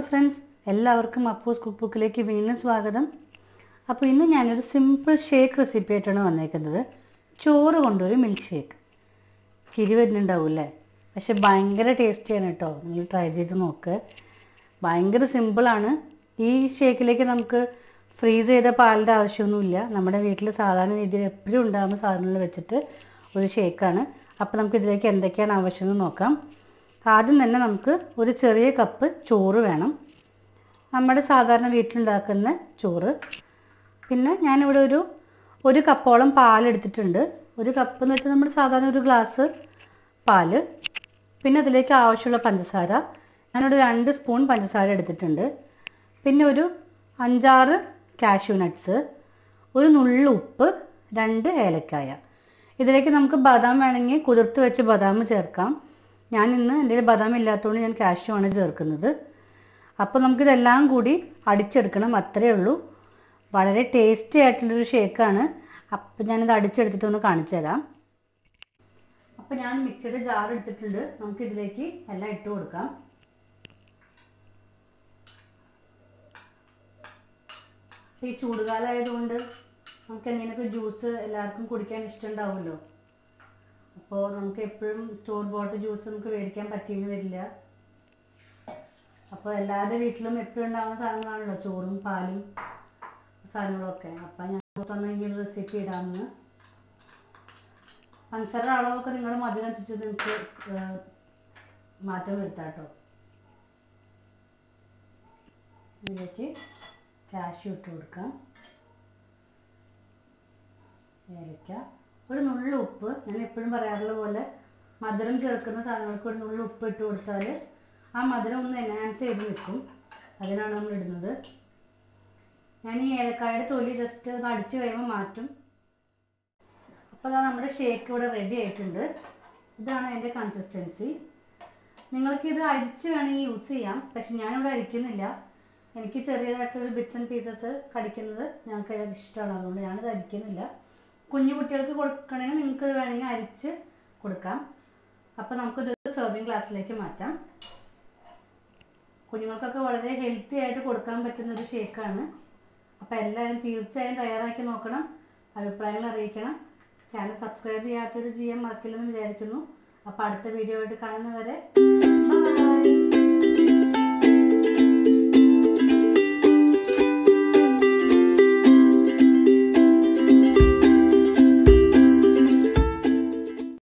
Friends, എല്ലാവർക്കും Appus cook ബുക്കിലേക്ക് വീണ്ടും സ്വാഗതം. അപ്പോൾ ഇന്ന് ഞാനൊരു സിമ്പിൾ ഷേക്ക് റെസിപ്പി ആയിട്ടാണ് വന്നേക്കുന്നത്. ചോറ് കൊണ്ടൊരു മിൽക്ക് ഷേക്ക്. ചിരി വരുന്നുണ്ടാവില്ലേ? പക്ഷെ ഭയങ്കര ടേസ്റ്റിയാണ് കേട്ടോ. നിങ്ങൾ ട്രൈ ചെയ്ത് നോക്ക്. ഭയങ്കര സിമ്പിളാണ്. ഈ ഷേക്കിലേക്ക് നമുക്ക് ഫ്രീസ് ചെയ്ത പാലിൻ്റെ ആവശ്യമൊന്നുമില്ല. നമ്മുടെ വീട്ടിൽ സാധാരണ രീതിയിൽ എപ്പോഴും ഉണ്ടാകുന്ന സാധനങ്ങൾ വെച്ചിട്ട് ഒരു ഷേക്കാണ്. അപ്പോൾ നമുക്ക് ഇതിലേക്ക് എന്തൊക്കെയാണ് ആവശ്യമെന്ന് നോക്കാം. ആദ്യം തന്നെ നമുക്ക് ഒരു ചെറിയ കപ്പ് ചോറ് വേണം, നമ്മുടെ സാധാരണ വീട്ടിലുണ്ടാക്കുന്ന ചോറ്. പിന്നെ ഞാനിവിടെ ഒരു കപ്പോളം പാലെടുത്തിട്ടുണ്ട്. ഒരു കപ്പ് എന്ന് വെച്ചാൽ നമ്മൾ സാധാരണ ഒരു ഗ്ലാസ് പാല്. പിന്നെ അതിലേക്ക് ആവശ്യമുള്ള പഞ്ചസാര, ഞാനിവിടെ 2 സ്പൂൺ പഞ്ചസാര എടുത്തിട്ടുണ്ട്. പിന്നെ ഒരു 5-6 കാഷ്യൂ നട്ട്സ്, ഒരു നുള്ളു ഉപ്പ്, 2 ഏലക്കായ. ഇതിലേക്ക് നമുക്ക് ബദാം വേണമെങ്കിൽ കുതിർത്ത് വെച്ച് ബദാം ചേർക്കാം. ഞാൻ ഇന്ന് എൻ്റെ കയ്യിൽ ബദാം ഇല്ലാത്തതുകൊണ്ട് ഞാൻ കാഷ്യൂ ആണ് ചേർക്കുന്നത്. അപ്പോൾ നമുക്കിതെല്ലാം കൂടി അടിച്ചെടുക്കണം, അത്രയേ ഉള്ളൂ. വളരെ ടേസ്റ്റി ആയിട്ടുള്ളൊരു ഷേക്കാണ്. അപ്പോൾ ഞാനിത് അടിച്ചെടുത്തിട്ടൊന്ന് കാണിച്ചു തരാം. അപ്പോൾ ഞാൻ മിക്സിയുടെ ജാർ എടുത്തിട്ടുണ്ട്. നമുക്കിതിലേക്ക് എല്ലാം ഇട്ട് കൊടുക്കാം. ഈ ചൂടുകാലമായതുകൊണ്ട് നമുക്ക് എങ്ങനെയൊക്കെ ജ്യൂസ് എല്ലാവർക്കും കുടിക്കാൻ ഇഷ്ടമുണ്ടാവുമല്ലോ. അപ്പോൾ നമുക്ക് എപ്പോഴും സ്റ്റോർ ബോട്ട് ജ്യൂസ് നമുക്ക് മേടിക്കാൻ പറ്റിയെന്ന് വരില്ല. അപ്പോൾ എല്ലാവരുടെ വീട്ടിലും എപ്പോഴും ഉണ്ടാകുന്ന സാധനങ്ങളാണല്ലോ ചോറും പാലും സാധനങ്ങളൊക്കെ. അപ്പം ഞാൻ തന്നെ ഈ ഒരു റെസിപ്പി ഇടാമെന്ന്. പഞ്ചസാര അളവൊക്കെ നിങ്ങൾ മധുരനുസരിച്ച് നിങ്ങൾക്ക് മാറ്റം വരുത്താം കേട്ടോ. ഇതിലേക്ക് കാഷ്യൂ ഇട്ട് കൊടുക്കാം, ഏലക്ക, ഒരു നുള്ളു ഉപ്പ്. ഞാൻ എപ്പോഴും പറയാറുള്ള പോലെ മധുരം ചേർക്കുന്ന സാധനങ്ങൾക്ക് ഒരു നുള്ളു ഉപ്പ് ഇട്ട് കൊടുത്താൽ ആ മധുരം ഒന്ന് എൻഹാൻസ് ചെയ്ത് നിൽക്കും. അതിനാണ് നമ്മൾ ഇടുന്നത്. ഞാൻ ഈ ഏലക്കായുടെ തൊലി ജസ്റ്റ് ഒന്ന് അടിച്ച് കഴിയുമ്പോൾ മാറ്റും. അപ്പോൾ അതാ നമ്മുടെ ഷേക്ക് ഇവിടെ റെഡി ആയിട്ടുണ്ട്. ഇതാണ് അതിൻ്റെ കൺസിസ്റ്റൻസി. നിങ്ങൾക്കിത് അരിച്ച് വേണമെങ്കിൽ യൂസ് ചെയ്യാം, പക്ഷെ ഞാനിവിടെ അരിക്കുന്നില്ല. എനിക്ക് ചെറിയതായിട്ടുള്ളൊരു ബിറ്റ്സ് ആൻഡ് പീസസ് കടിക്കുന്നത് ഞങ്ങൾക്ക് ഇഷ്ടമാണ്, അതുകൊണ്ട് ഞാനിത് അരിക്കുന്നില്ല. കുഞ്ഞു കുട്ടികൾക്ക് കൊടുക്കണമെങ്കിൽ നിങ്ങൾക്ക് വേണമെങ്കിൽ അരിച്ച് കൊടുക്കാം. അപ്പോൾ നമുക്കിതൊരു സെർവിങ് ഗ്ലാസ്സിലേക്ക് മാറ്റാം. കുഞ്ഞുങ്ങൾക്കൊക്കെ വളരെ ഹെൽത്തി ആയിട്ട് കൊടുക്കാൻ പറ്റുന്നൊരു ഷേക്കാണ്. അപ്പോൾ എല്ലാവരും തീർച്ചയായും തയ്യാറാക്കി നോക്കണം, അഭിപ്രായങ്ങൾ അറിയിക്കണം. ചാനൽ സബ്സ്ക്രൈബ് ചെയ്യാത്തവർ ചെയ്യാൻ മറക്കില്ലെന്ന് വിചാരിക്കുന്നു. അപ്പോൾ അടുത്ത വീഡിയോ ആയിട്ട് കാണുന്നവരെ ബൈ.